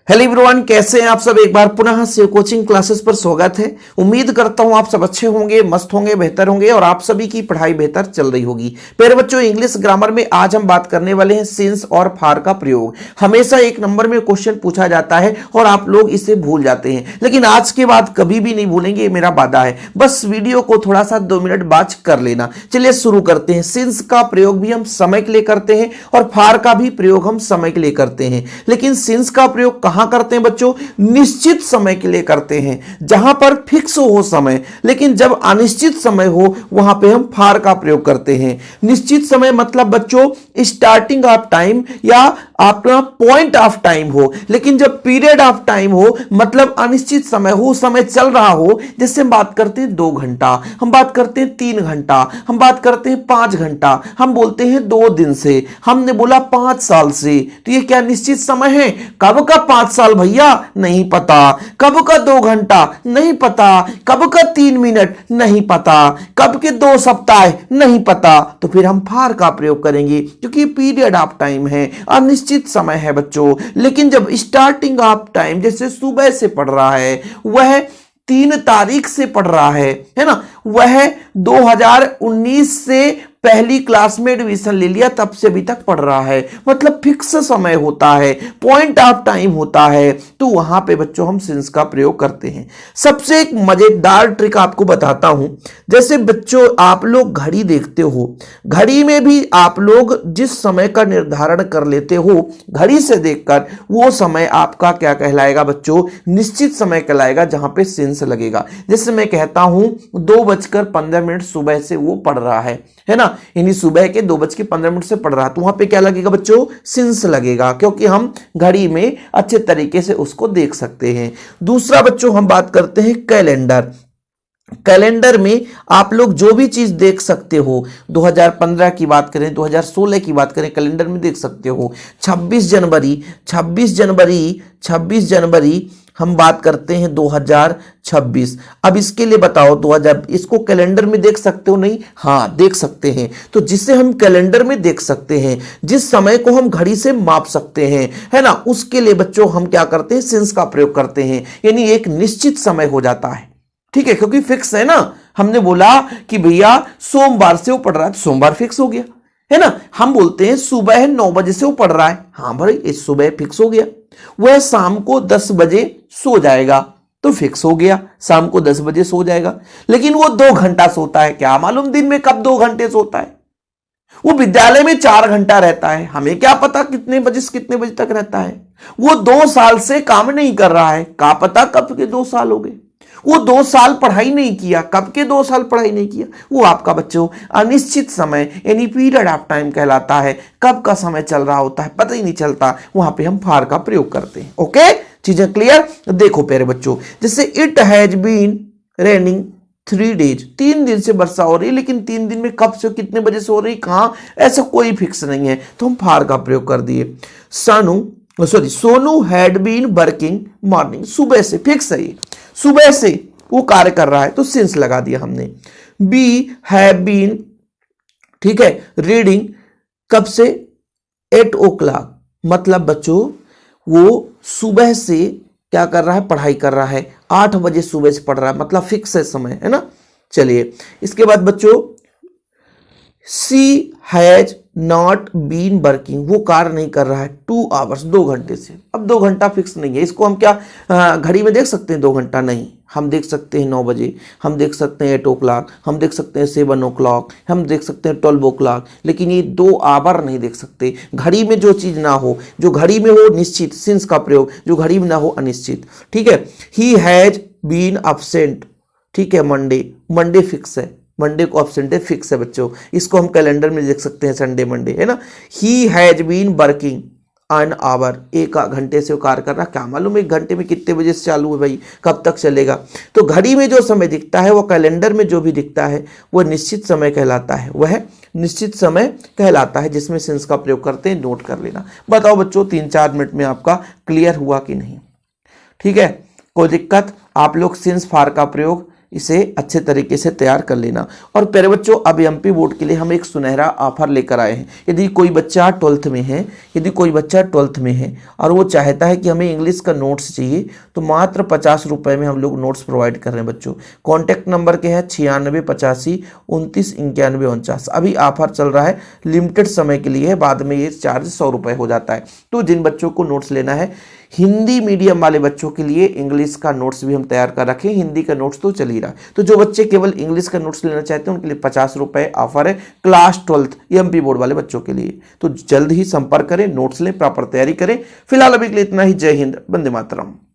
Hello everyone, कैसे हैं आप सब। एक बार पुनः से कोचिंग क्लासेस पर स्वागत है। उम्मीद करता हूं आप सब अच्छे होंगे, मस्त होंगे, बेहतर होंगे और आप सभी की पढ़ाई बेहतर चल रही होगी। प्यारे बच्चों, इंग्लिश ग्रामर में आज हम बात करने वाले हैं सिंस और फार का प्रयोग। हमेशा एक नंबर में क्वेश्चन पूछा जाता है और आप लोग इसे भूल जाते हैं, लेकिन आज के बाद कभी भी नहीं भूलेंगे, ये मेरा वादा है। बस वीडियो को थोड़ा सा 2 मिनट बाद कर लेना। चलिए शुरू करते हैं। सिंस का प्रयोग भी हम समय के लिए करते हैं और फार का भी प्रयोग हम समय के लिए करते हैं, लेकिन सिंस का प्रयोग कहां करते हैं बच्चों? निश्चित समय के लिए करते हैं, जहां पर फिक्स हो समय। लेकिन जब अनिश्चित समय हो वहां पे हम फार का प्रयोग करते हैं। निश्चित समय मतलब बच्चों स्टार्टिंग ऑफ टाइम या अपना पॉइंट ऑफ टाइम हो, लेकिन जब पीरियड ऑफ टाइम हो मतलब अनिश्चित समय हो, समय चल रहा हो, जैसे हम बात करते हैं 2 घंटा, हम बात करते हैं 3 घंटा, हम बात करते हैं 5 घंटा, हम बोलते हैं 2 दिन से, हमने बोला 5 साल से, तो ये क्या निश्चित समय है? कब का 5 साल भैया नहीं पता, कब का 2 घंटा नहीं पता, कब का 3 मिनट नहीं पता, कब के 2 सप्ताह नहीं पता, तो फिर हम फार का प्रयोग करेंगे क्योंकि पीरियड ऑफ टाइम है, अनिश्चित समय है बच्चों। लेकिन जब स्टार्टिंग ऑफ टाइम जैसे सुबह से पढ़ रहा है, वह 3 तारीख से पढ़ रहा है ना, वह 2019 से पहली क्लास में एडमिशन ले लिया तब से अभी तक पढ़ रहा है, मतलब फिक्स समय होता है, पॉइंट ऑफ टाइम होता है, तो वहां पे बच्चों हम सिंस का प्रयोग करते हैं। सबसे एक मजेदार ट्रिक आपको बताता हूं। जैसे बच्चों आप लोग घड़ी देखते हो, घड़ी में भी आप लोग जिस समय का निर्धारण कर लेते हो घड़ी से देखकर, वो समय आपका क्या कहलाएगा बच्चों? निश्चित समय कहलाएगा, जहां पे सिंस लगेगा। जैसे मैं कहता हूं 2:15 सुबह से वो पढ़ रहा है ना, यानी सुबह के 2:15 से पढ़ रहा, तो वहां पे क्या लगेगा बच्चों? सिंस लगेगा, क्योंकि हम घड़ी में अच्छे तरीके से उसको देख सकते हैं। दूसरा बच्चों हम बात करते हैं कैलेंडर। कैलेंडर में आप लोग जो भी चीज देख सकते हो, 2015 की बात करें, 2016 की बात करें, कैलेंडर में देख सकते हो। 26 जनवरी हम बात करते हैं 2026। अब इसके लिए बताओ 2000, इसको कैलेंडर में देख सकते हो? नहीं, हाँ देख सकते हैं। तो जिसे हम कैलेंडर में देख सकते हैं, जिस समय को हम घड़ी से माप सकते हैं, है ना, उसके लिए बच्चों हम क्या करते हैं? सिंस का प्रयोग करते हैं, यानी एक निश्चित समय हो जाता है। ठीक है, क्योंकि फिक्स है ना। हमने बोला कि भैया सोमवार से वो पढ़ रहा है, तो सोमवार फिक्स हो गया, है ना। हम बोलते हैं सुबह 9 बजे से वो पढ़ रहा है, हाँ भाई इस सुबह फिक्स हो गया। वह शाम को 10 बजे सो जाएगा, तो फिक्स हो गया, शाम को 10 बजे सो जाएगा। लेकिन वो 2 घंटा सोता है, क्या मालूम दिन में कब 2 घंटे सोता है। वो विद्यालय में 4 घंटा रहता है, हमें क्या पता कितने बजे से कितने बजे तक रहता है। वो 2 साल से काम नहीं कर रहा है, क्या पता कब के 2 साल हो गए। वो 2 साल पढ़ाई नहीं किया, कब के 2 साल पढ़ाई नहीं किया। वो आपका बच्चों अनिश्चित समय यानी पीरियड ऑफ टाइम कहलाता है। कब का समय चल रहा होता है पता ही नहीं चलता, वहां पे हम फार का प्रयोग करते हैं। ओके, चीजें क्लियर? देखो प्यारे बच्चों, जैसे it has been raining 3 days, 3 दिन से वर्षा हो रही है, लेकिन 3 दिन में कब से कितने बजे से हो रही, कहां, ऐसा कोई फिक्स नहीं है, तो हम फार का प्रयोग कर दिए। Sonu had been working morning, सुबह से फिक्स है, ये सुबह से वो कार्य कर रहा है, तो सिंस लगा दिया हमने। बी हैव बीन, ठीक है, रीडिंग, कब से? 8 o'clock, मतलब बच्चों वो सुबह से क्या कर रहा है? पढ़ाई कर रहा है, 8 बजे सुबह से पढ़ रहा है, मतलब फिक्स है समय, है ना। चलिए इसके बाद बच्चों सी हैज नॉट बीन वर्किंग, वो कार्य नहीं कर रहा है 2 hours, 2 घंटे से। अब 2 घंटा फिक्स नहीं है, इसको हम क्या घड़ी में देख सकते हैं? 2 घंटा नहीं, हम देख सकते हैं 9 बजे, हम देख सकते हैं 8 o'clock, हम देख सकते हैं 7 o'clock, हम देख सकते हैं 12 o'clock, लेकिन ये 2 आवर नहीं देख सकते। घड़ी में जो चीज ना हो, जो घड़ी में हो निश्चित, सिंस का प्रयोग, जो घड़ी में ना हो अनिश्चित। ठीक है, ही हैज बीन अब्सेंट, ठीक है, मंडे फिक्स है, मंडे को अब्सेंट है, फिक्स है बच्चों। इसको हम कैलेंडर में देख सकते हैं, संडे मंडे, है ना। He has been working an hour, 1 घंटे से वो कार्य कर रहा, क्या मालूम 1 घंटे में कितने बजे से चालू है भाई, कब तक चलेगा। तो घड़ी में जो समय दिखता है, वो कैलेंडर में जो भी दिखता है, वो निश्चित समय कहलाता है, वह निश्चित समय कहलाता है, जिसमें सिंस का प्रयोग करते हैं। नोट कर लेना। बताओ बच्चों 3-4 मिनट में आपका क्लियर हुआ कि नहीं? ठीक है, कोई दिक्कत? आप लोग सिंस फार का प्रयोग इसे अच्छे तरीके से तैयार कर लेना। और प्यारे बच्चों, अब एमपी बोर्ड के लिए हम एक सुनहरा ऑफर लेकर आए हैं। यदि कोई बच्चा 12th में है और वो चाहता है कि हमें इंग्लिश का नोट्स चाहिए, तो मात्र 50 रुपए में हम लोग नोट्स प्रोवाइड कर रहे हैं बच्चों। कॉन्टैक्ट नंबर के है 9685299149। अभी ऑफर चल रहा है, लिमिटेड समय के लिए है, बाद में ये चार्ज 100 रुपए हो जाता है। तो जिन बच्चों को नोट्स लेना है, हिंदी मीडियम वाले बच्चों के लिए इंग्लिश का नोट्स भी हम तैयार कर रखे हैं। हिंदी का नोट्स तो चल ही रहा है, तो जो बच्चे केवल इंग्लिश का नोट्स लेना चाहते हैं उनके लिए 50 रुपए ऑफर है, क्लास 12th एमपी बोर्ड वाले बच्चों के लिए। तो जल्द ही संपर्क करें, नोट्स लें, प्रॉपर तैयारी करें। फिलहाल अभी के लिए इतना ही। जय हिंद, वंदे मातरम।